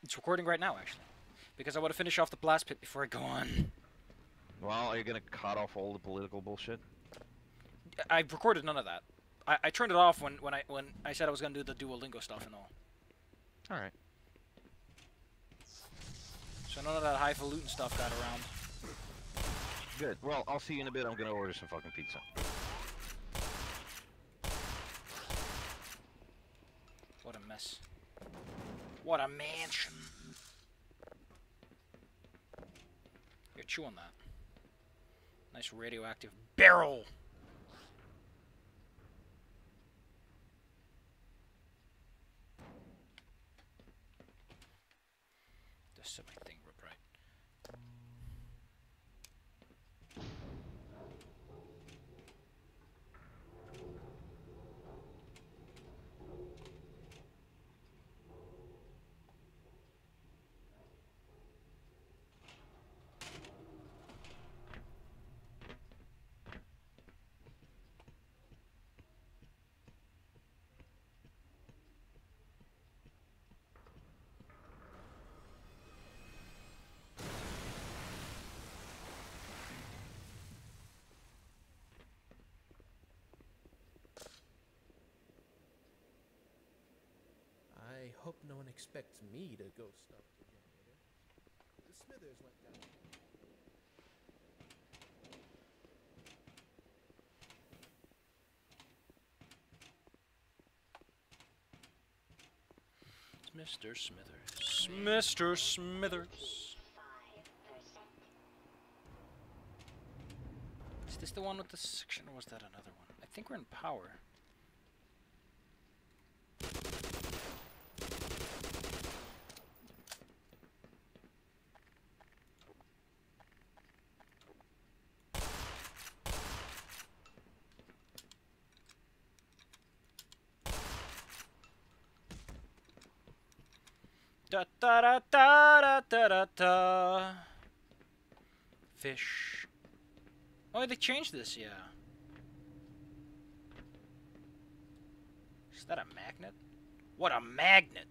It's recording right now, actually. Because I want to finish off the blast pit before I go on. Well, are you gonna cut off all the political bullshit? I recorded none of that. I turned it off when I said I was gonna do the Duolingo stuff and all. Alright. So none of that highfalutin stuff got around. Good. Well, I'll see you in a bit. I'm gonna order some fucking pizza. What a mess. What a mansion. Here, chew on that. Nice radioactive barrel. Just set my thing real bright. I hope no one expects me to go start the generator. The Smithers went down. Mr. Smithers. Mr. Smithers. Is this the one with the section, or was that another one? I think we're in power. Da da da da da da da da. Fish. Oh, they changed this, yeah. Is that a magnet? What a magnet!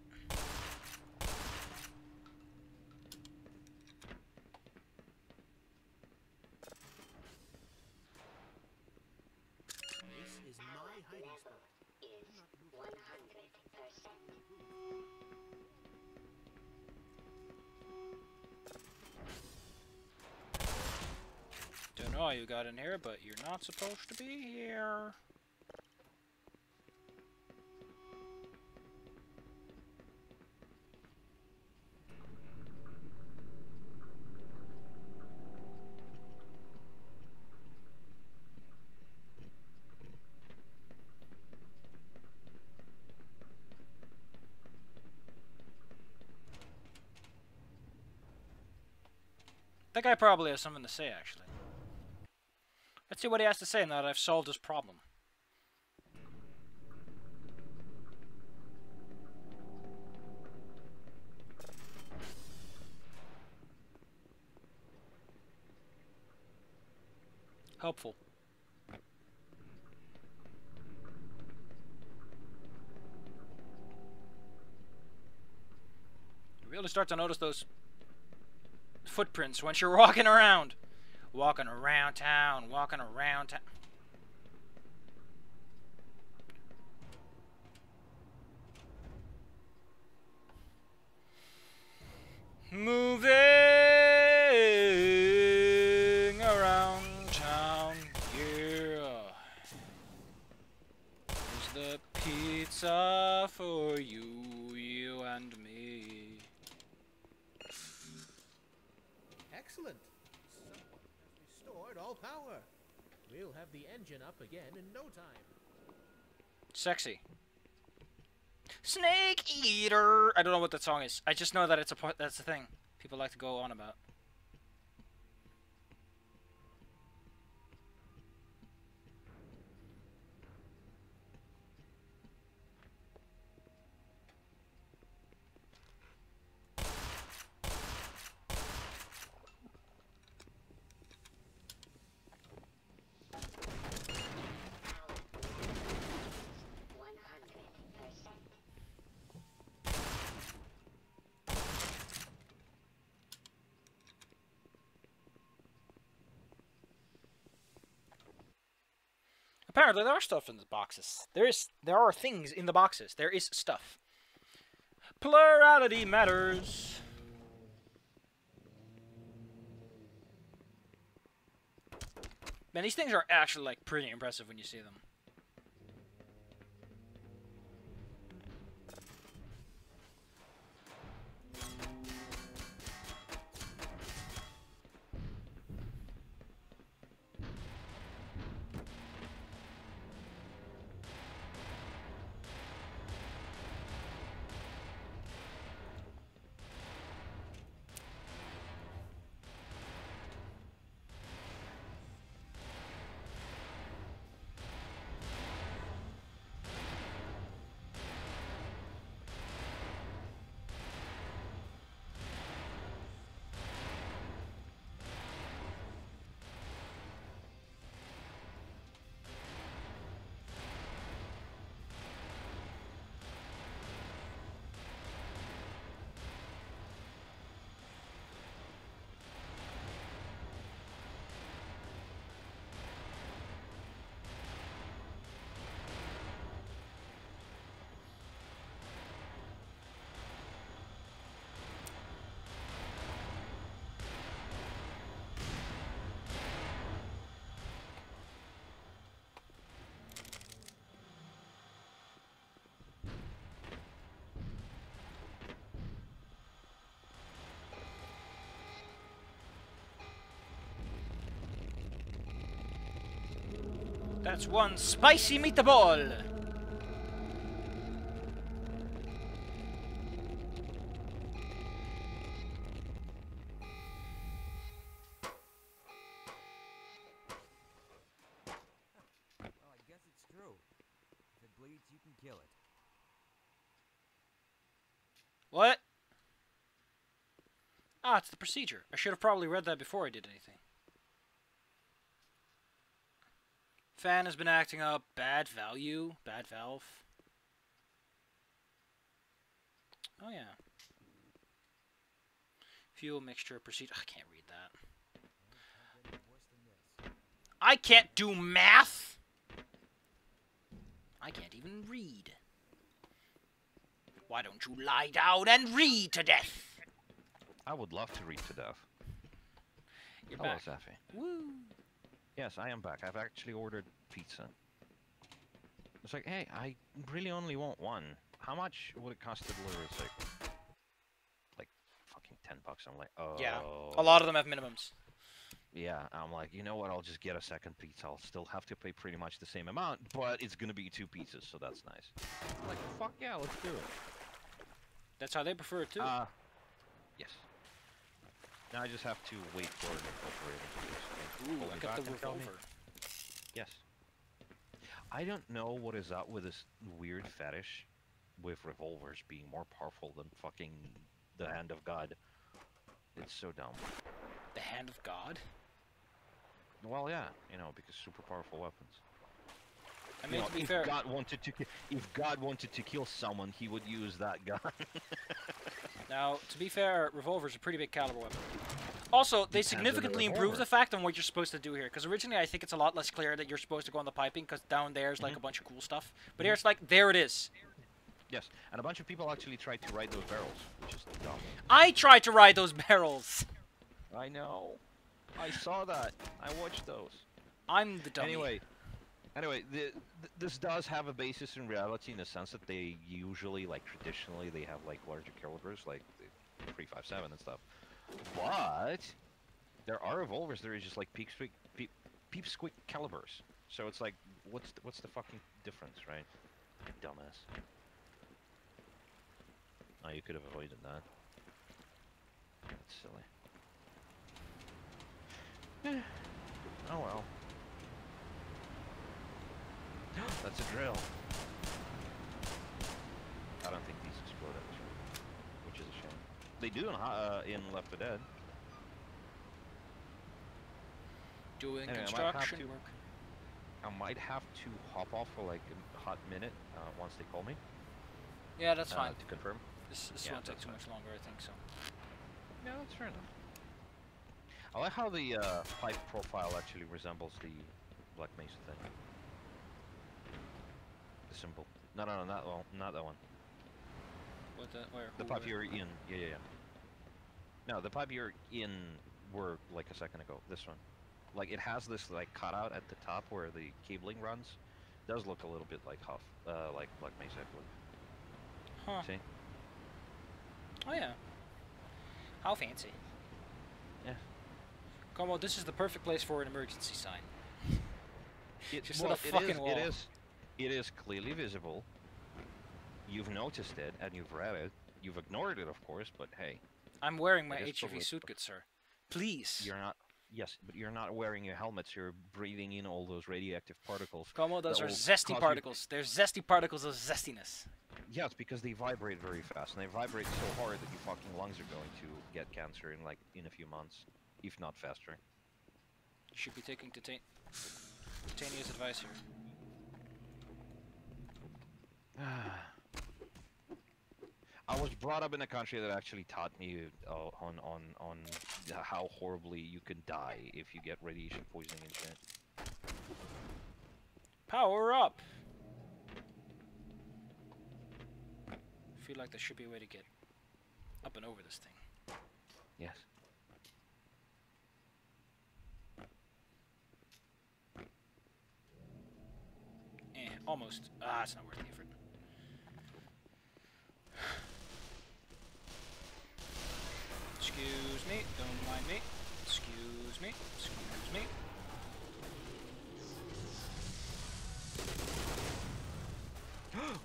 This is my hiding spot. Is 100%. Don't know how you got in here, but you're not supposed to be here. That guy probably has something to say, actually. Let's see what he has to say now that I've solved his problem. Helpful. You really start to notice those footprints once you're walking around. Walking around town, walking around town. Moving around town, yeah. Is the pizza for you, you and me? Excellent. Someone has restored all power. We'll have the engine up again in no time. Sexy. Snake Eater! I don't know what that song is. I just know that it's that's the thing people like to go on about. Apparently there are stuff in the boxes. There are things in the boxes. There is stuff. Plurality matters. Man, these things are actually like pretty impressive when you see them. That's one spicy meatball. Well, I guess it's true. If it bleeds, you can kill it. What? Ah, it's the procedure. I should have probably read that before I did anything. Fan has been acting up. Bad value. Bad valve. Oh, yeah. Fuel mixture procedure. I can't read that. I can't do math! I can't even read. Why don't you lie down and read to death? I would love to read to death. You're Hello, back. Safi. Woo! Yes, I am back. I've actually ordered pizza. It's like, hey, I really only want one. How much would it cost to deliver? It's like fucking $10. I'm like, oh. Yeah, a lot of them have minimums. Yeah, I'm like, you know what? I'll just get a second pizza. I'll still have to pay pretty much the same amount, but it's gonna be 2 pizzas, so that's nice. I'm like, fuck yeah, let's do it. That's how they prefer it too. Yes. Now I just have to wait for the operator to Ooh, pull I me got back the and tell me. revolver. Yes. I don't know what is up with this weird fetish with revolvers being more powerful than fucking the hand of God. It's so dumb. The hand of God? Well, yeah, you know, because super powerful weapons. I You mean, know, to be if fair, God wanted to, if God wanted to kill someone, he would use that gun. now, to be fair, revolver's a pretty big caliber weapon. Also, they Depends on the significantly improved revolver. the fact on what you're supposed to do here. Because originally, I think it's a lot less clear that you're supposed to go on the piping, because down there's like a bunch of cool stuff. But here it's like, there it is. Yes, and a bunch of people actually tried to ride those barrels, which is dumb. I tried to ride those barrels. I know. I saw that. I watched those. I'm the dummy. Anyway, this does have a basis in reality in the sense that they usually, like traditionally, they have like larger calibers, like the 357 and stuff. But there are revolvers that are just like peep squeak calibers. So it's like, what's the fucking difference, right? Dumbass. Oh, you could have avoided that. That's silly. Oh well. That's a drill. I don't think these explode actually, which is a shame. They do in Left 4 Dead. Doing Anyway, construction work. I might have to hop off for like a hot minute once they call me. Yeah, that's fine. To confirm. This Yeah, won't take that's too fine. much longer, I think so. Yeah, that's fair enough. I like how the pipe profile actually resembles the Black Mesa thing. the symbol. No, not that one. Not that one. What the? Where? The Who, pipe where? you're in. Yeah. No, the pipe you're in were like a second ago. This one. Like it has this like cutout at the top where the cabling runs. Does look a little bit like like Mesa, I believe. Huh. See? Oh yeah. How fancy. Yeah. Come on, this is the perfect place for an emergency sign. Just Well, a fucking wall. It is clearly visible. You've noticed it and you've read it. You've ignored it, of course, but hey. I'm wearing my It is HEV public. suit, good sir. Please. You're not. Yes, but you're not wearing your helmets. You're breathing in all those radioactive particles. Come on, those that are will zesty cause particles. They're zesty particles of zestiness. Yes, because they vibrate very fast, and they vibrate so hard that your fucking lungs are going to get cancer in a few months, if not faster. You should be taking Titania's advice here. I was brought up in a country that actually taught me on how horribly you can die if you get radiation poisoning and shit. Power up! I feel like there should be a way to get up and over this thing. Yes. Almost. Ah, it's not worth the effort. Excuse me, don't mind me. Excuse me, excuse me.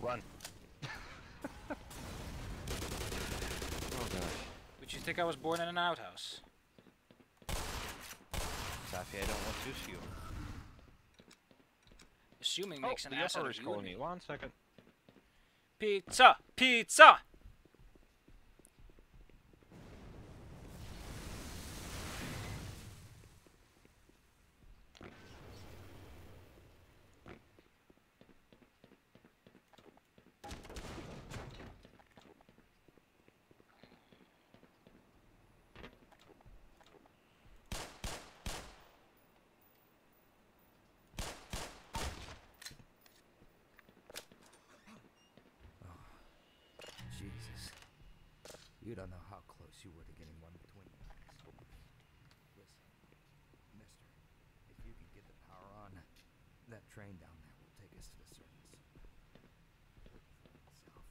Run. Oh gosh. Would you think I was born in an outhouse? Safi, I don't want to assume. Assuming makes an the ass out Emperor's of you and calling me. me. 1 second. Pizza! Pizza! Jesus. You don't know how close you were to getting one between your eyes. Listen, mister, if you can get the power on, that train down there will take us to the surface. Itself.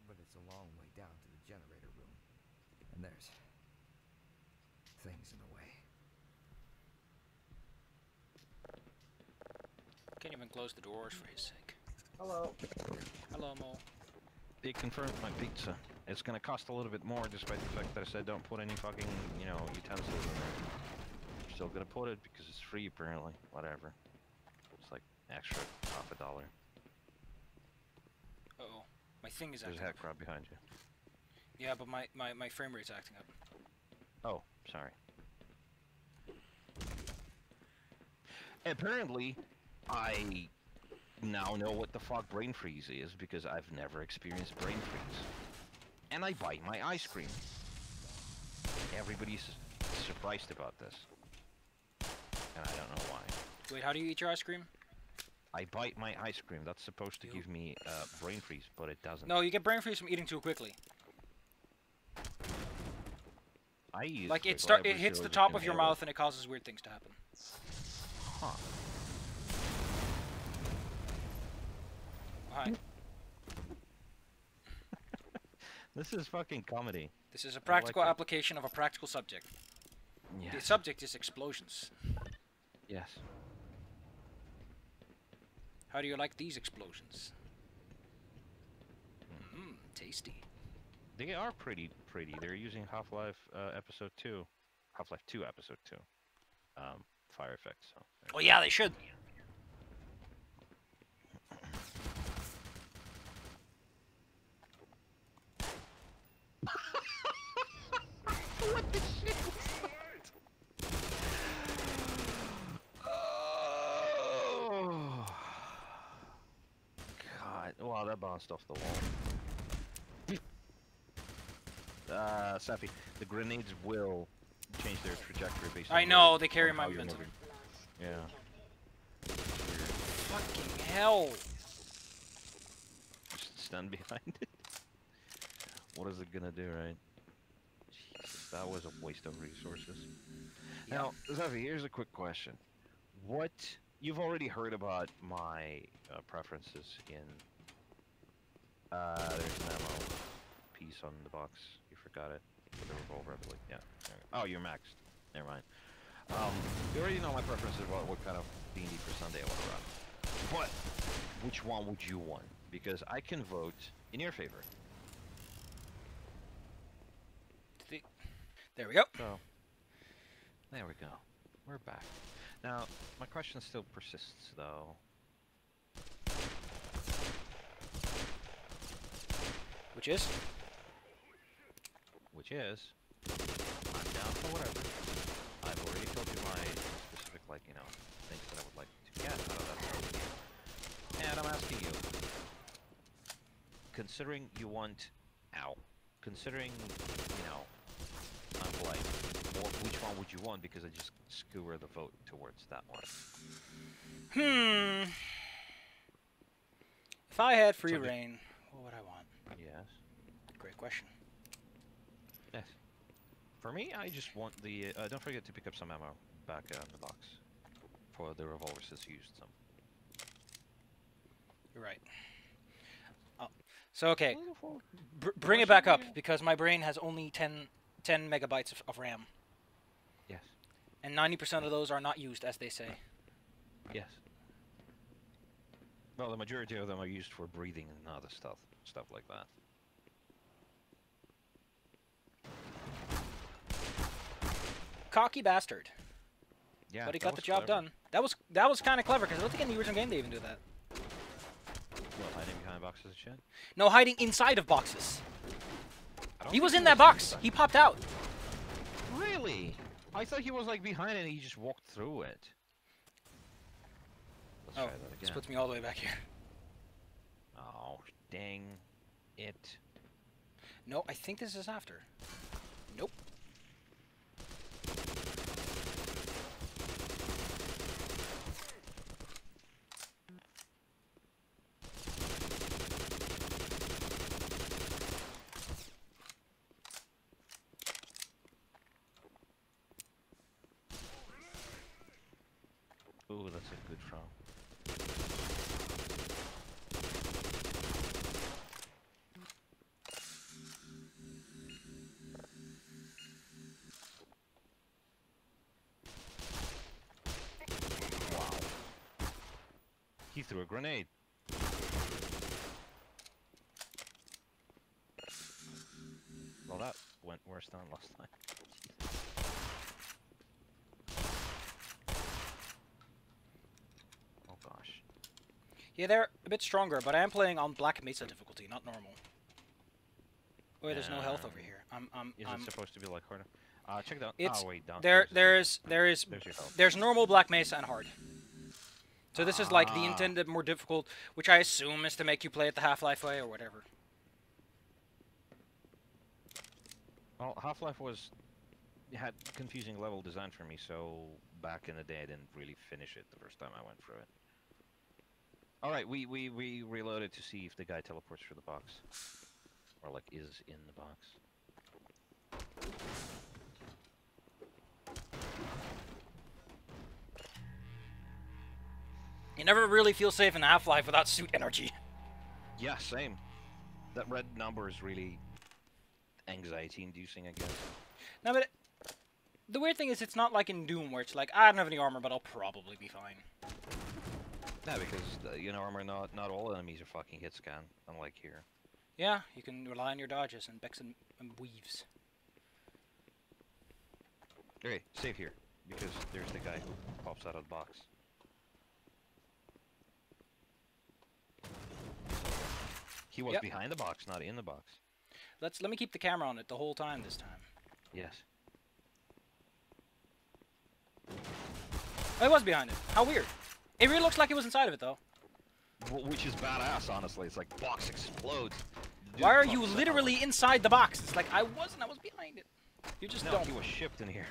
But it's a long way down to the generator room. And there's things in the way. Can't even close the doors for his sake. Hello. Hello, Mo. They confirmed my pizza. It's gonna cost a little bit more, despite the fact that I said don't put any fucking, utensils in there. I'm still gonna put it because it's free, apparently. Whatever. It's like extra $50. Uh-oh. My thing is There's acting a up. head crab behind you. Yeah, but my frame rate's acting up. Oh, sorry. Apparently, I now know what the fuck brain freeze is because I've never experienced brain freeze. And I bite my ice cream. Everybody's surprised about this. And I don't know why. Wait, how do you eat your ice cream? I bite my ice cream. That's supposed to give me brain freeze, but it doesn't. No, you get brain freeze from eating too quickly. I eat Like quick, it hits the top of your mouth and it causes weird things to happen. Huh. Hi. This is fucking comedy. This is a practical it. application of a practical subject. The Yes. subject is explosions. Yes. How do you like these explosions? Mmm, tasty. They are pretty. They're using Half-Life Episode 2. Half-Life 2 Episode 2. Fire effects. So. Oh yeah, they should. What the shit was that? Oh. God. Wow, that bounced off the wall. Safi, the grenades will change their trajectory based on I know, where- they carry on my how you're momentum. moving. Yeah. Fucking hell. stand behind it. What is it gonna do, right? Jesus, that was a waste of resources. Now, Zavi, here's a quick question. What you've already heard about my preferences in there's an ammo piece on the box. You forgot it. For the revolver, I believe. Yeah. Oh, you're maxed. Never mind. You already know my preferences about what kind of D&D for Sunday I want to run. But which one would you want? Because I can vote in your favor. There we go. So, there we go. We're back. Now, my question still persists, though. Which is? Which is, I'm down for whatever. I've already told you my specific, like, you know, things that I would like to get out of that game. And I'm asking you, considering you want, considering, you know, I'm like, which one would you want? Because I just skewer the vote towards that one. If I had free reign, what would I want? Yes. Great question. Yes. For me, I just want the. Don't forget to pick up some ammo back in the box for the revolvers since you used some. You're right. Oh. So okay, bring it back up because my brain has only 10 megabytes of RAM. Yes. And 90% of those are not used, as they say. Yes. Well, the majority of them are used for breathing and other stuff like that. Cocky bastard. Yeah, But he got the job done. That was kind of clever because I don't think in the original game they even do that. Well, hiding behind boxes and shit? No, hiding inside of boxes. I don't He think was in that box. He popped out. Really? I thought he was like behind it and he just walked through it. Let's try that again. This puts me all the way back here. Oh, dang it. No, I think this is after. Nope. Ooh, that's a good throw. Wow. He threw a grenade. Well, that went worse than last time. Oh gosh. Yeah, they're a bit stronger, but I am playing on Black Mesa difficulty, not normal. Oh, wait, there's no health over here. Is it supposed to be like harder? Check it out. It's oh wait, down. there's your health. there's normal Black Mesa and hard. So this is like the intended more difficult, which I assume is to make you play it the Half-Life way or whatever. Well, Half-Life had confusing level design for me, so back in the day I didn't really finish it the first time I went through it. Alright, we reloaded to see if the guy teleports through the box. Or like is in the box. You never really feel safe in Half-Life without suit energy. Yeah, same. That red number is really anxiety-inducing, I guess. No, but the weird thing is it's not like in Doom where it's like, I don't have any armor, but I'll probably be fine. Yeah, because you know, armor not all enemies are fucking hit scan, unlike here. Yeah, you can rely on your dodges and becks and weaves. Okay, save here, because there's the guy who pops out of the box. He was behind the box, not in the box. Let me keep the camera on it the whole time this time. Yes. Oh, he was behind it. How weird. It really looks like he was inside of it, though. Which is badass, honestly. It's like, box explodes. Why are you literally inside the box? It's like, I wasn't, I was behind it. You just don't. He was shipped in here.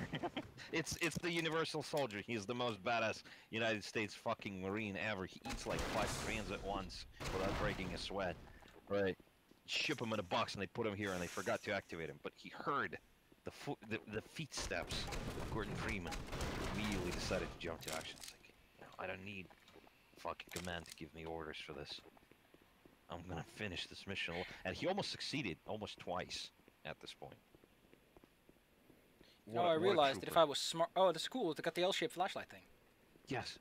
It's the universal soldier. He's the most badass United States fucking Marine ever. He eats like 5 Koreans at once without breaking a sweat. Right. Ship him in a box, and they put him here, and they forgot to activate him. But he heard the feet steps of Gordon Freeman. Immediately decided to jump to action. It's like, I don't need fucking command to give me orders for this. I'm gonna finish this mission, and he almost succeeded, almost twice at this point. No, I realized that if I was smart. Oh, that's cool. They got the L-shaped flashlight thing. Yes.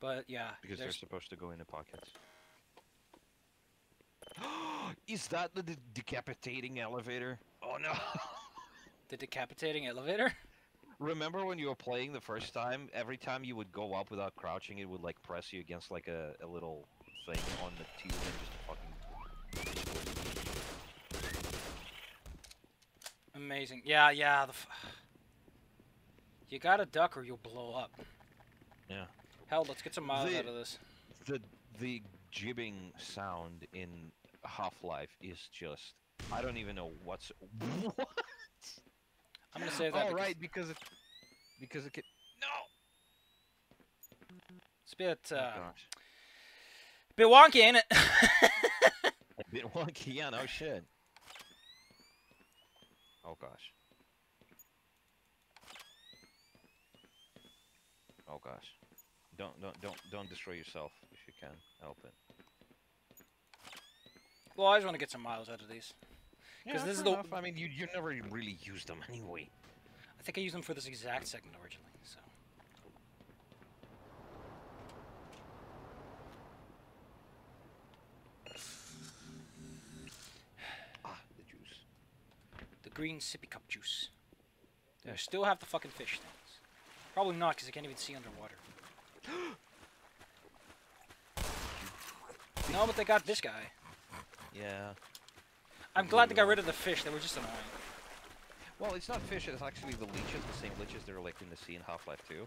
But yeah, Because they're supposed to go into pockets. Is that the decapitating elevator? Oh no! The decapitating elevator. Remember when you were playing the first time? Every time you would go up without crouching, it would like press you against like a little thing on the tube and just fucking. Amazing. Yeah, yeah. You gotta duck or you'll blow up. Yeah. Hell, let's get some miles out of this. The jibbing sound in Half-Life is just, I don't even know what's what. I'm gonna say that. Oh right, because it can. No. It's a bit Oh, gosh. bit wonky, ain't it? A bit wonky, yeah. No shit. Oh gosh. Oh gosh. Don't destroy yourself if you can help it. Well, I just want to get some miles out of these. Because Yeah, this is fair the. enough. I mean, you never really used them anyway. I think I used them for this exact segment originally. So. Ah, the juice. The green sippy cup juice. Do I still have the fucking fish things? Probably not, because I can't even see underwater. No, but they got this guy. Yeah. I'm glad they got rid of the fish. They were just annoying. Well, it's not fish. It's actually the leeches, the same leeches that are like in the sea in Half-Life 2.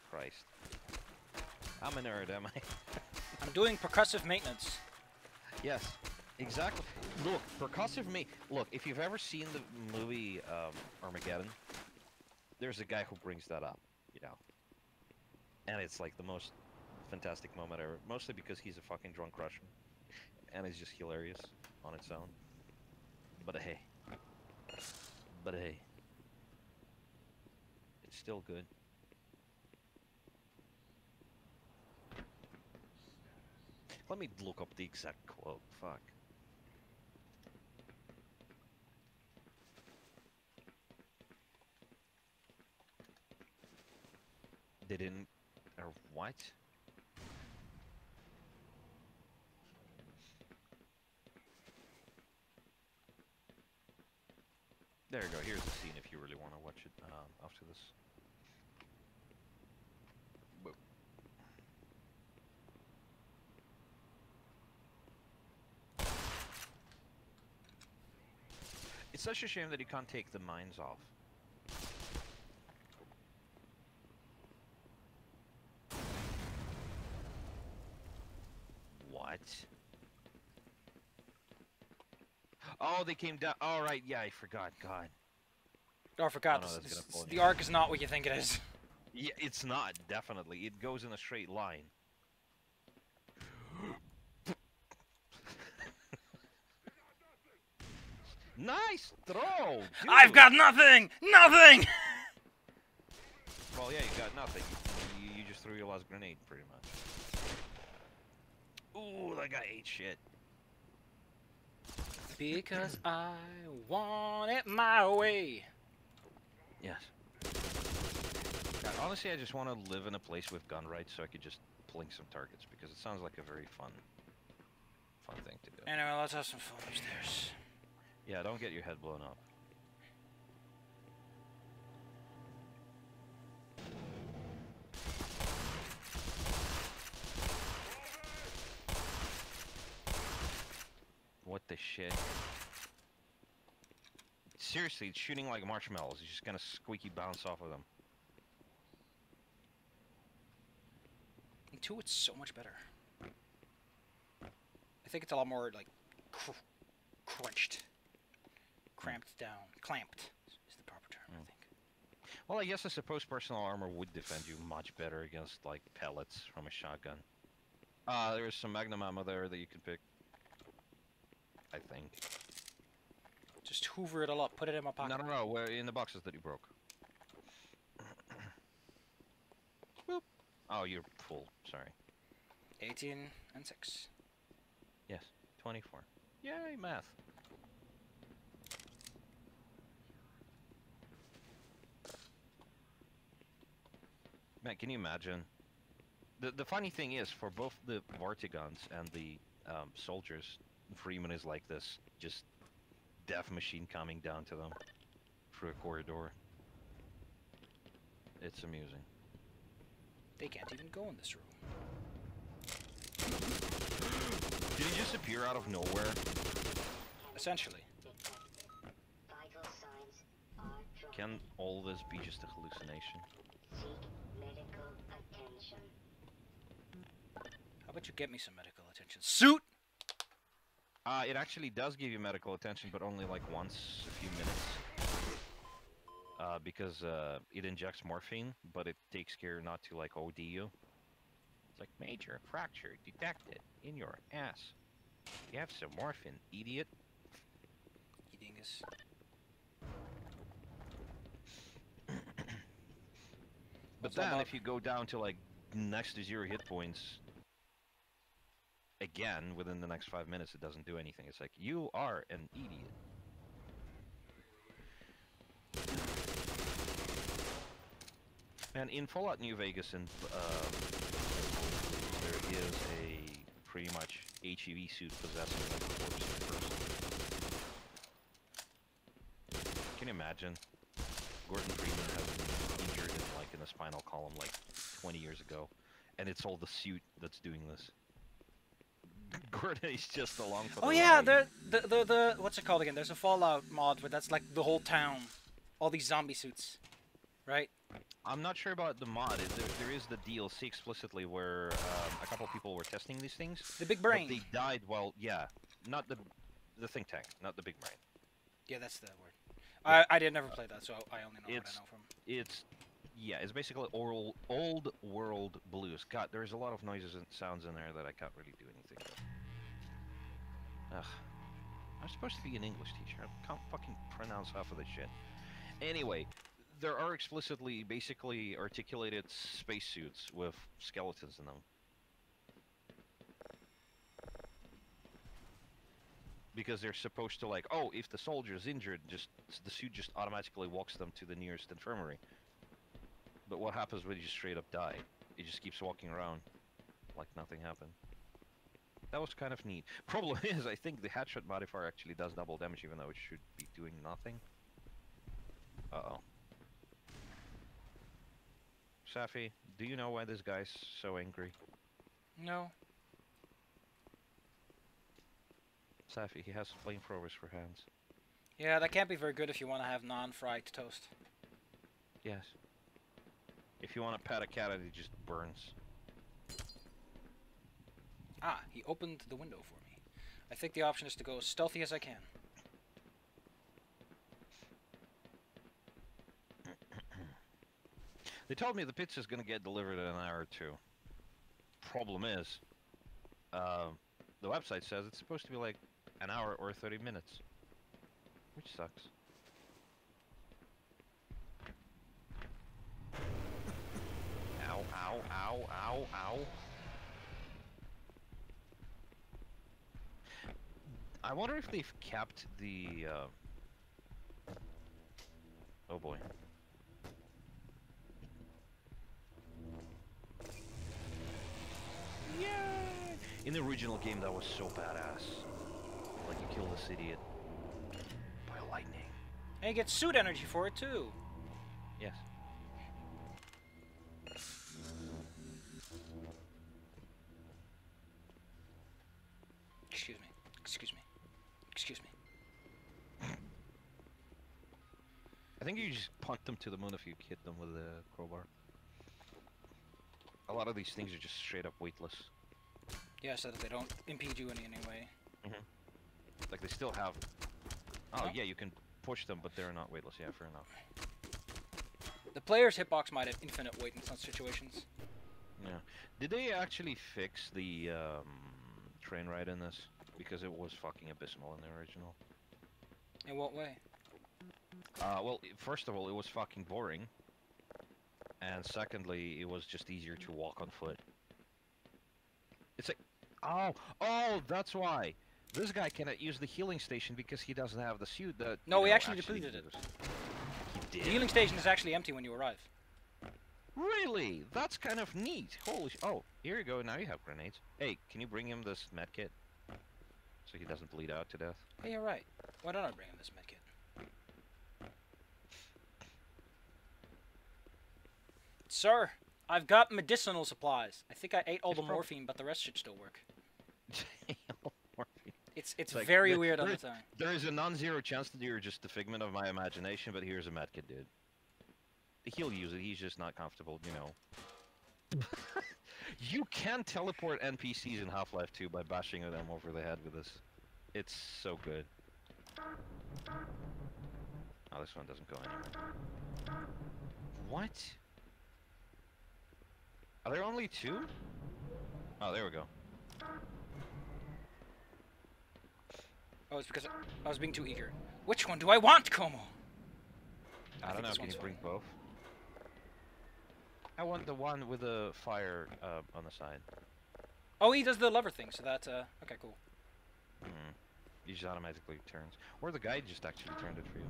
Christ. I'm a nerd, am I? I'm doing percussive maintenance. Yes, exactly. Look, percussive Look, if you've ever seen the movie Armageddon, there's a guy who brings that up, you know. And it's like the most fantastic moment ever. Mostly because he's a fucking drunk Russian. And it's just hilarious on its own. But hey. But hey. It's still good. Let me look up the exact quote. Fuck. They didn't... Or what? There you go. Here's the scene if you really want to watch it after this. Whoa. It's such a shame that you can't take the mines off. What? Oh, they came down. All right, yeah, I forgot. God. Oh, I forgot. Oh, no, that's gonna pull The me. arc is not what you think it is. Yeah, it's not, definitely. It goes in a straight line. Nice throw, dude. I've got nothing! Nothing! Well, yeah, you got nothing. You just threw your last grenade, pretty much. Ooh, that guy ate shit. Because I want it my way. Yes. God, honestly, I just want to live in a place with gun rights so I could just plink some targets, because it sounds like a very fun thing to do. Anyway, let's have some fun upstairs. Yeah, don't get your head blown up. What the shit? Seriously, it's shooting like marshmallows. It's just gonna squeaky bounce off of them. In 2, it's so much better. I think it's a lot more, like, crunched. Cramped down. Clamped is the proper term, I think. Well, I suppose personal armor would defend you much better against, like, pellets from a shotgun. There's some magnum ammo there that you can pick. I think. Just hoover it all up. Put it in my pocket. No. Where in the boxes that you broke? Boop. Oh, you're full. Sorry. 18 and 6. Yes. 24. Yay, math. Man, can you imagine? The funny thing is, for both the Vortigons and the soldiers, Freeman is like this, just death machine coming down to them through a corridor. It's amusing. They can't even go in this room. Did he just appear out of nowhere? Essentially. Vital signs are dropping. Can all this be just a hallucination? Seek medical attention. How about you get me some medical attention? Suit! It actually does give you medical attention, but only like once a few minutes. Because it injects morphine, but it takes care not to like OD you. It's like, major fracture detected in your ass. You have some morphine, idiot. Dingus. But then if you go down to like next to 0 hit points, again, within the next 5 minutes, it doesn't do anything. It's like, you are an idiot. And in Fallout New Vegas, and there is a pretty much HEV suit possessing like a corpse person. Can you imagine? Gordon Freeman has been injured in the spinal column like 20 years ago, and it's all the suit that's doing this. Gordon is just along for the Oh yeah, ride. the what's it called again? There's a Fallout mod where that's like the whole town, all these zombie suits, right? I'm not sure about the mod. There is the DLC explicitly where a couple people were testing these things. The big But brain. they died while, yeah, not the think tank, not the big brain. Yeah, that's the word. Yeah. I did never play that, so I only know what I know from. It's basically old world blues. God, there's a lot of noises and sounds in there that I can't really do anything with. Ugh. I'm supposed to be an English teacher. I can't fucking pronounce half of this shit. Anyway, there are explicitly, basically articulated spacesuits with skeletons in them. Because they're supposed to like, oh, if the soldier is injured, the suit just automatically walks them to the nearest infirmary. But what happens when you just straight up die? It just keeps walking around like nothing happened. That was kind of neat. Problem is, I think the headshot modifier actually does double damage, even though it should be doing nothing. Uh-oh. Safi, do you know why this guy's so angry? No. Safi, he has flamethrowers for hands. Yeah, that can't be very good if you want to have non-fried toast. Yes. If you want to pat a cat and it just burns. Ah, he opened the window for me. I think the option is to go as stealthy as I can. They told me the pizza's gonna get delivered in an hour or two. Problem is, the website says it's supposed to be like an hour or 30 minutes. Which sucks. Ow, ow, ow, ow, ow. I wonder if they've kept the, oh boy. Yeah. In the original game, that was so badass. Like you kill this idiot by lightning. And you get suit energy for it too. Yes. Excuse me. Excuse me. Excuse me. I think you just punt them to the moon if you hit them with a crowbar. A lot of these things are just straight up weightless. Yeah, so that they don't impede you in any way. Like they still have... Oh Huh? yeah, you can push them, but they're not weightless. Yeah, fair enough. The player's hitbox might have infinite weight in some situations. Yeah. Did they actually fix the train ride in this? Because it was fucking abysmal in the original. In what way? Well, first of all, it was fucking boring. And secondly, it was just easier to walk on foot. It's like, oh, that's why. This guy cannot use the healing station because he doesn't have the suit that. No, you we know, actually depleted it. He The did. healing station is actually empty when you arrive. Really? That's kind of neat. Holy oh, here you go. Now you have grenades. Hey, can you bring him this medkit? So he doesn't bleed out to death. Hey, you're right. Why don't I bring him this medkit? Sir, I've got medicinal supplies. I think I ate all the morphine, but the rest should still work. It's like, very weird on the tongue. There is a non-zero chance that you're just a figment of my imagination, but here's a medkit, dude. He'll use it, he's just not comfortable, you know. You can teleport NPCs in Half-Life 2 by bashing them over the head with this. It's so good. Oh, this one doesn't go anywhere. What? Are there only 2? Oh, there we go. Oh, it's because I was being too eager. Which one do I want, Como? I don't know, can you bring both? I want the one with the fire on the side. Oh, he does the lever thing, so that's, okay, cool. Hmm. He just automatically turns. Or the guy just actually turned it for you.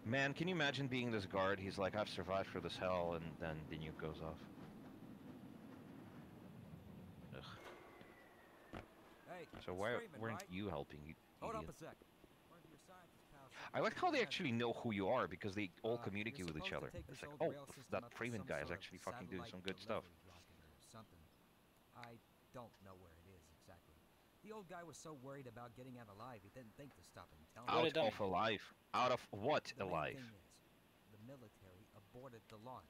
Man, can you imagine being this guard? He's like, I've survived for this hell, and then the nuke goes off. Ugh. Hey, So why Freeman, weren't right? you helping, you Hold up idiot? a sec. One of your scientist pals I like how they actually know who you are, because they all you're communicate with each supposed other. to take It's this like, old oh, rail system that up to Freeman some guy is sort of actually fucking doing some good satellite stuff. delivery rocket or something. I don't know where it is exactly. The old guy was so worried about getting out alive, he didn't think to stop and tell What me. a Out dummy. of alive. Out of what The main alive? thing is, the military aborted the launch.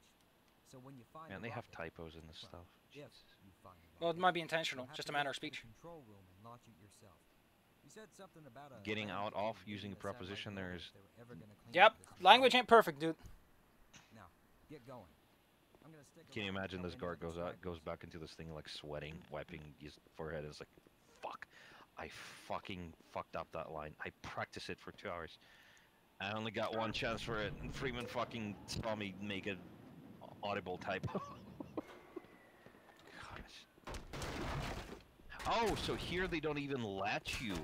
So when you find Man, the they have rocket, typos in this well, stuff. if Jesus. you find the Well, it rocket, might be you'll intentional, have just to a matter get of to the speech. control room and launch it yourself. You said something about a Getting land out crew off using the digging satellite preposition rover there if is- they were ever gonna clean Yep, up this language mess. ain't perfect, dude. Now, get going. I'm gonna stick Can you around imagine until this any guard of the goes out, goes stragglers- back into this thing like sweating, wiping his forehead. It's like, fuck, I fucking fucked up that line. I practiced it for 2 hours. I only got one chance for it, and Freeman fucking saw me make an audible typo. Gosh. Oh, so here they don't even let you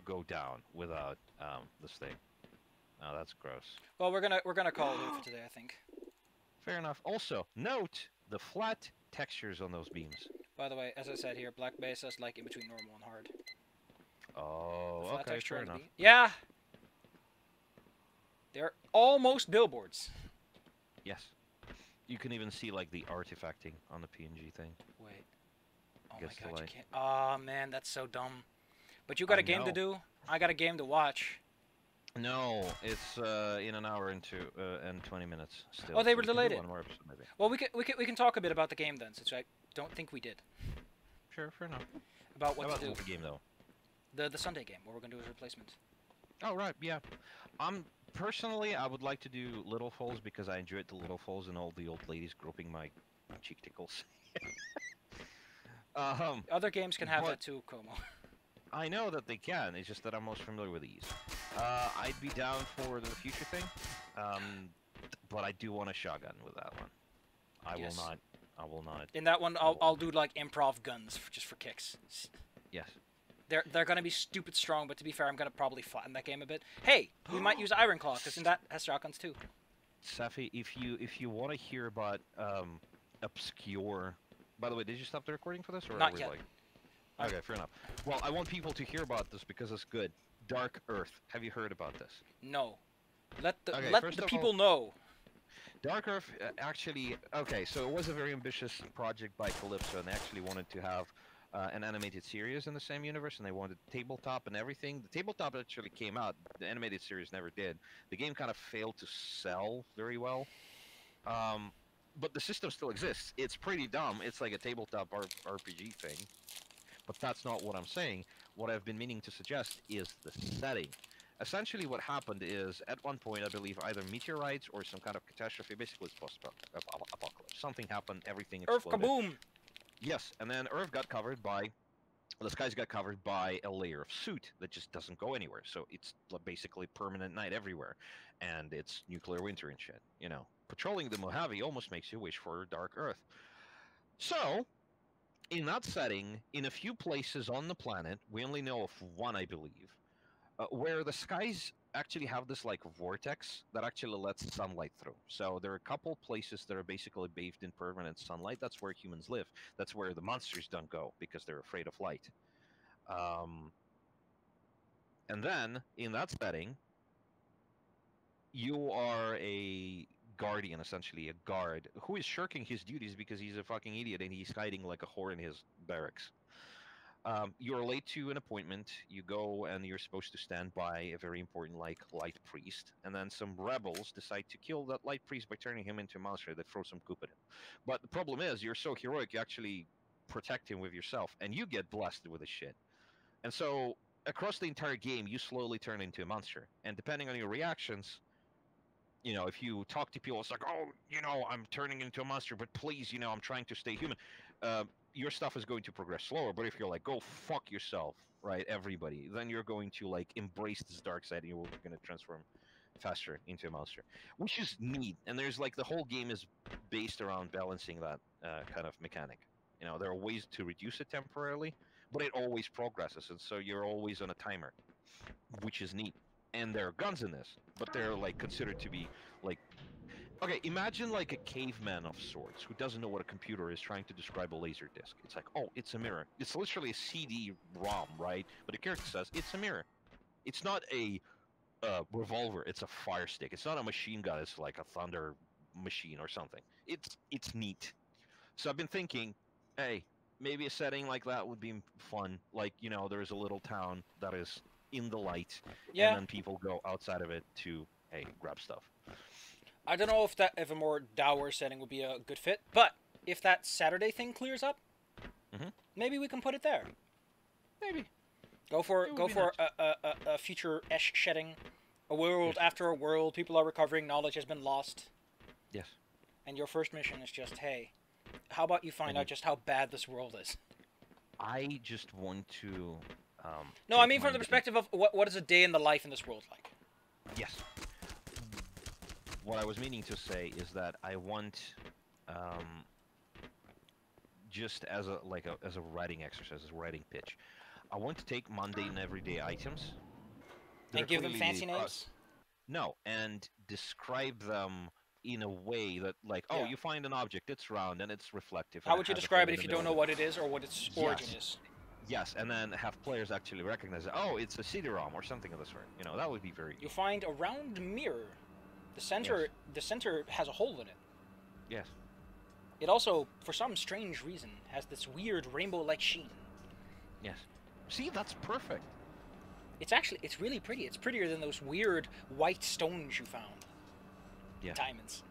go down without this thing. Oh, that's gross. Well, we're gonna call it here for today, I think. Fair enough. Also, note the flat textures on those beams. By the way, as I said here, Black Mesa's like in between normal and hard. Oh, Flat okay, texture fair on the enough. beam. Yeah. They're almost billboards. Yes. You can even see like the artifacting on the PNG thing. Wait. Oh Gets my god, you delayed. can't. Oh man, that's so dumb. But you got I a game to know. do. I got a game to watch. No, it's in an hour and 20 minutes still. Oh, they so were we can do delayed it. One more episode, maybe. Well, we can talk a bit about the game then, since I don't think we did. Sure, fair enough. About what How about to do. the game though? The Sunday game, what we're gonna do as replacement. Oh right, yeah. Personally, I would like to do Little Falls because I enjoyed the Little Falls and all the old ladies groping my cheek tickles. Other games can have but- that too, Como. I know that they can. It's just that I'm most familiar with these. I'd be down for the future thing, but I do want a shotgun with that one. I Yes. will not. I will not. In that one, I'll do like improv guns just for kicks. Yes. They're gonna be stupid strong, but to be fair, I'm gonna probably flatten that game a bit. Hey, we might use Iron Claw, because that has shotguns too. Safi, if you want to hear about obscure. By the way, did you stop the recording for this, or Not are we yet. like? Okay, fair enough. Well, I want people to hear about this because it's good. Dark Earth. Have you heard about this? No. Let the Okay, let first the of people all- know. Dark Earth actually, okay, so it was a very ambitious project by Calypso, and they actually wanted to have an animated series in the same universe, and they wanted tabletop and everything. The tabletop actually came out, the animated series never did. The game kind of failed to sell very well, but the system still exists. It's pretty dumb. It's like a tabletop RPG thing, but that's not what I'm saying. What I've been meaning to suggest is the setting. Essentially, what happened is, at one point, I believe either meteorites or some kind of catastrophe, basically it's post-apocalypse. Something happened, everything Earth exploded. kaboom! Yes, and then Earth got covered by, the skies got covered by a layer of soot that just doesn't go anywhere. So it's basically permanent night everywhere, and it's nuclear winter and shit. You know, patrolling the Mojave almost makes you wish for dark Earth. So, in that setting, in a few places on the planet, we only know of one, I believe, where the skies actually have this like vortex that actually lets sunlight through. So there are a couple places that are basically bathed in permanent sunlight. That's where humans live. That's where the monsters don't go because they're afraid of light. And then in that setting, you are a guardian, essentially a guard, who is shirking his duties because he's a fucking idiot and he's hiding like a whore in his barracks. You're late to an appointment. You go and you're supposed to stand by a very important, like, light priest. And then some rebels decide to kill that light priest by turning him into a monster that throws some goop at him. But the problem is, you're so heroic, you actually protect him with yourself, and you get blasted with this shit. And so, across the entire game, you slowly turn into a monster. And depending on your reactions, you know, if you talk to people, it's like, oh, you know, I'm turning into a monster, but please, you know, I'm trying to stay human. Your stuff is going to progress slower. But if you're like, go fuck yourself, right, everybody, then you're going to like embrace this dark side, and you're going to transform faster into a monster, which is neat. And there's like the whole game is based around balancing that kind of mechanic. You know, there are ways to reduce it temporarily, but it always progresses, and so you're always on a timer, which is neat. And there are guns in this, but they're like considered to be like, okay, imagine like a caveman of sorts who doesn't know what a computer is trying to describe a laser disc. It's like, oh, it's a mirror. It's literally a CD-ROM, right? But the character says it's a mirror. It's not a revolver. It's a fire stick. It's not a machine gun. It's like a thunder machine or something. It's neat. So I've been thinking, hey, maybe a setting like that would be fun. Like, you know, there's a little town that is in the light, Yeah. and then people go outside of it to, hey, grab stuff. I don't know if a more dour setting would be a good fit, but if that Saturday thing clears up, maybe we can put it there. Maybe. Go for a future-ish setting, a world after a world. People are recovering. Knowledge has been lost. Yes. And your first mission is just, hey, how about you find out just how bad this world is? I just want to. No, I mean from the perspective of what is a day in the life in this world like? Yes. What I was meaning to say is that I want, just as a writing exercise, as a writing pitch, I want to take mundane everyday items And give them fancy names? No, and describe them in a way that, like, oh, you find an object, it's round and it's reflective. How would you describe it if you don't know what it is or what its origin is? Yes, and then have players actually recognize it. Oh, it's a CD-ROM or something of the sort. You know, that would be very. You find a round mirror. The center has a hole in it. Yes. It also, for some strange reason, has this weird rainbow-like sheen. Yes. See, that's perfect. It's really pretty. It's prettier than those weird white stones you found. Yeah. Diamonds.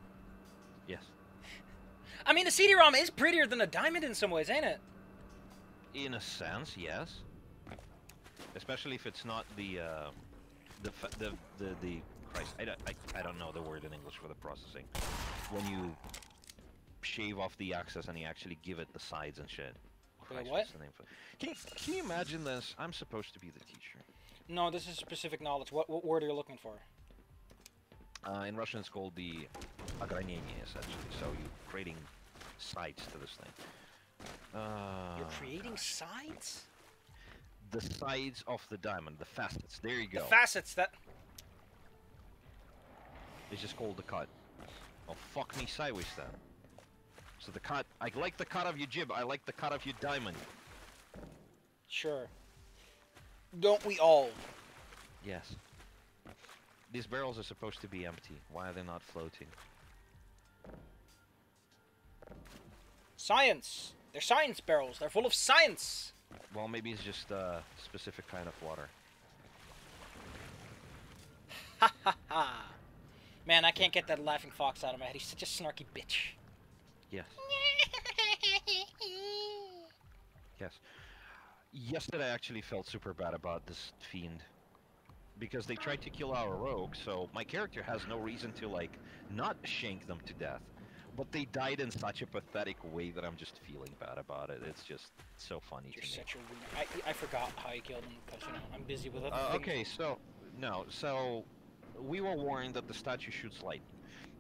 Yes. I mean, the CD-ROM is prettier than a diamond in some ways, ain't it? In a sense, yes. Especially if it's not the Christ, I don't know the word in English for the processing. When you shave off the axis and you actually give it the sides and shit. Christ, what? what's the name for it? Can you imagine this? I'm supposed to be the teacher. No, this is specific knowledge. What word are you looking for? In Russian, it's called the огранение, essentially. So you're creating sides to this thing. You're creating sides? The sides of the diamond, the facets. There you go. The facets, that... It's just called the cut. Oh, fuck me sideways then. So the cut, I like the cut of your jib, I like the cut of your diamond. Sure. Don't we all? Yes. These barrels are supposed to be empty. Why are they not floating? Science! They're science barrels. They're full of science! Well, maybe it's just a specific kind of water. Ha ha ha! Man, I can't get that laughing fox out of my head. He's such a snarky bitch. Yes. Yes. Yesterday I actually felt super bad about this fiend. because they tried to kill our rogue, so my character has no reason to, like, not shank them to death. But they died in such a pathetic way that I'm just feeling bad about it. It's just so funny You're to me. such a weird... I forgot how you killed him, because, you know, I'm busy with other things. Okay, so... No, so... We were warned that the statue shoots lightning.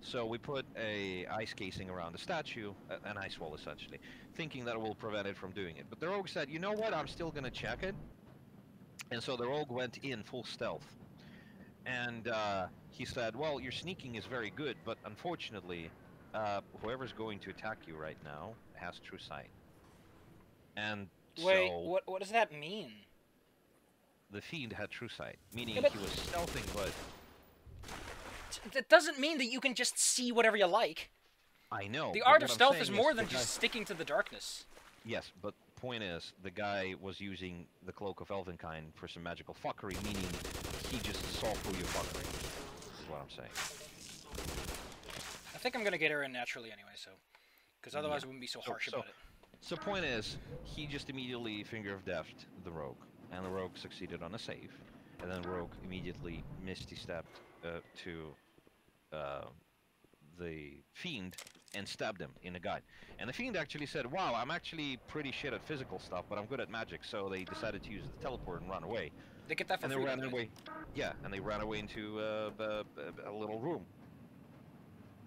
So we put a ice casing around the statue, an ice wall essentially, thinking that it will prevent it from doing it. But the rogue said, you know what, I'm still gonna check it. And so the rogue went in full stealth. And he said, well, your sneaking is very good, but unfortunately, whoever's going to attack you right now has true sight. And Wait, so what does that mean? the fiend had true sight, meaning Yeah, but- he was stealthing, but That doesn't mean that you can just see whatever you like. I know. The but art what of I'm stealth saying is more the than guy- just sticking to the darkness. Yes, but point is, the guy was using the Cloak of Elvenkind for some magical fuckery, meaning he just saw through your fuckery, is what I'm saying. I think I'm gonna get her in naturally anyway, so... Because otherwise Yeah. we wouldn't be so So- harsh so- about it. So point is, he just immediately finger of deathed the rogue, and the rogue succeeded on a save, and then rogue immediately misty stepped to the fiend and stabbed him in the gut. And the fiend actually said, wow, I'm actually pretty shit at physical stuff, but I'm good at magic, so they decided to use the teleport and run away. They get that for And they free, ran don't they? away. Yeah, and they ran away into a little room.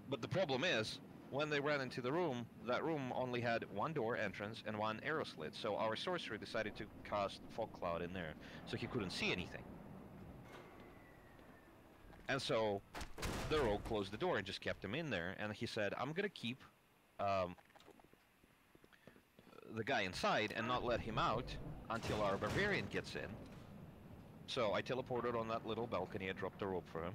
But the problem is, when they ran into the room, that room only had one door entrance and one arrow slit. So our sorcerer decided to cast fog cloud in there, so he couldn't see anything. And so the rogue closed the door and just kept him in there. And he said, "I'm gonna keep the guy inside and not let him out until our barbarian gets in." So I teleported on that little balcony. I dropped the rope for him.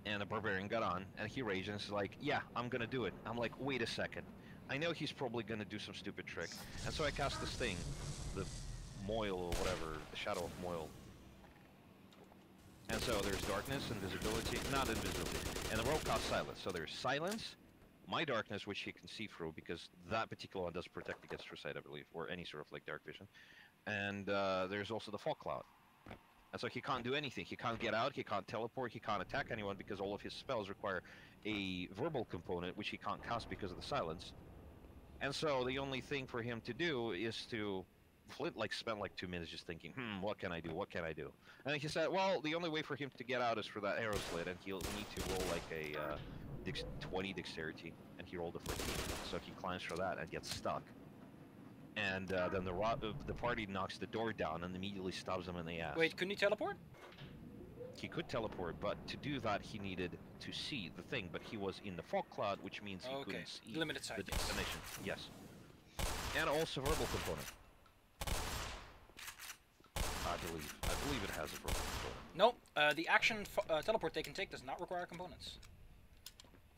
And the barbarian got on, and he raged and was like, yeah, I'm gonna do it. I'm like, wait a second. I know he's probably gonna do some stupid trick. And so I cast this thing, the Moil or whatever, the Shadow of Moil. And so there's darkness, invisibility, not invisibility, and the rogue casts silence. So there's silence, my darkness, which he can see through, because that particular one does protect against true sight, I believe, or any sort of like dark vision. And there's also the fog cloud. And so he can't do anything. He can't get out, he can't teleport, he can't attack anyone because all of his spells require a verbal component, which he can't cast because of the silence. And so the only thing for him to do is to spend like 2 minutes just thinking, what can I do, what can I do? And he said, well, the only way for him to get out is for that arrow slit, and he'll need to roll like a 20 dexterity, and he rolled a 14. So he climbs for that and gets stuck. And then the party knocks the door down and immediately stabs him in the ass. Wait, couldn't you teleport? He could teleport, but to do that he needed to see the thing, but he was in the fog cloud, which means he Okay, couldn't see limited sight, the yes. destination. Yes. And also verbal component. I believe it has a verbal component. Nope. The action teleport they can take does not require components.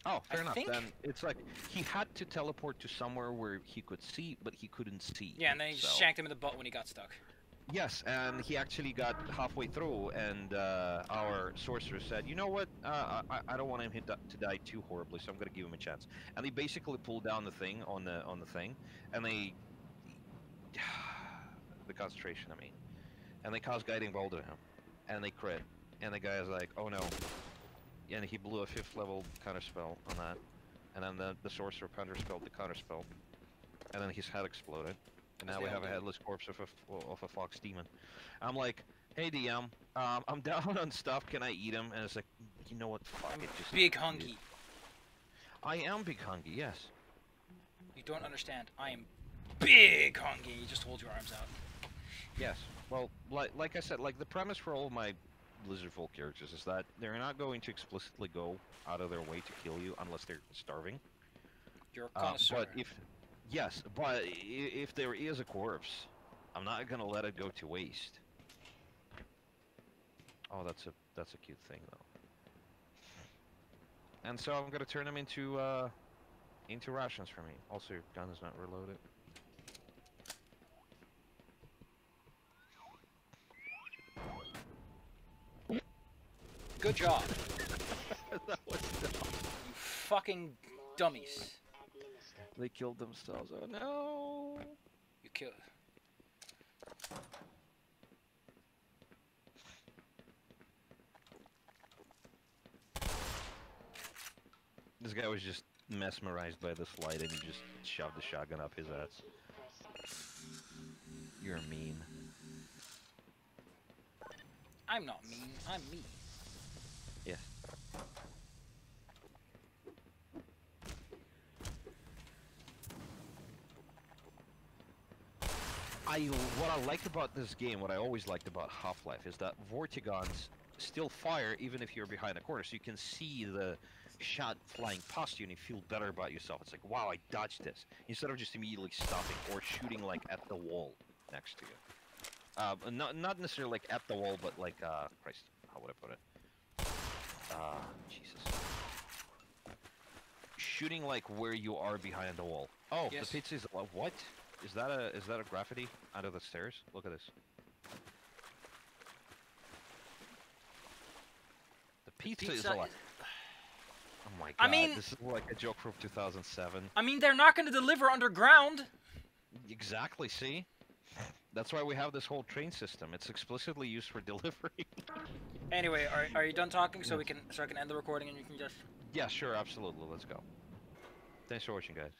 Oh, fair I enough. think- Then it's like he had to teleport to somewhere where he could see, but he couldn't see. Yeah, and then he just so- shanked him in the butt when he got stuck. Yes, and he actually got halfway through, and our sorcerer said, "You know what? I don't want him to die too horribly, so I'm going to give him a chance." And they basically pulled down the thing on the thing, and they the concentration, I mean, and they cast guiding bolt to him, and they crit, and the guy is like, "Oh no!" And he blew a 5th level counterspell on that, and then the sorcerer counterspelled the counterspell, and then his head exploded. And now we have a headless corpse of a fox demon. I'm like, hey DM, I'm down on stuff, can I eat him? And it's like, you know what, fuck it, just Big eat it. hungry. I am big hungry, yes. You don't understand. I am big hungry. You just hold your arms out. Yes. Well, like I said, like the premise for all of my Blizzardful characters is that they're not going to explicitly go out of their way to kill you unless they're starving. You're a connoisseur. But if there is a corpse, I'm not gonna let it go to waste. Oh, that's a cute thing though. And so I'm gonna turn them into rations for me. Also, your gun is not reloaded. Good job. That was dumb. You fucking dummies. They killed themselves. Oh no! You kill. This guy was just mesmerized by this light and he just shoved the shotgun up his ass. You're mean. I'm not mean. I'm me. Yes. What I like about this game, what I always liked about Half-Life, is that Vortigons still fire even if you're behind a corner, so you can see the shot flying past you and you feel better about yourself. It's like, wow, I dodged this, instead of just immediately stopping or shooting like at the wall next to you. Not necessarily like at the wall, but like, Christ, how would I put it? Jesus. Shooting like where you are behind the wall. Oh, Yes. the pizza is what? Is that a graffiti out of the stairs? Look at this. The pizza is alive. Oh my god, I mean- this is like a joke from 2007. I mean, they're not going to deliver underground. Exactly, see? That's why we have this whole train system. It's explicitly used for delivery. Anyway, are you done talking so I can end the recording and you can just... Yeah, sure, absolutely. Let's go. Thanks for watching, guys.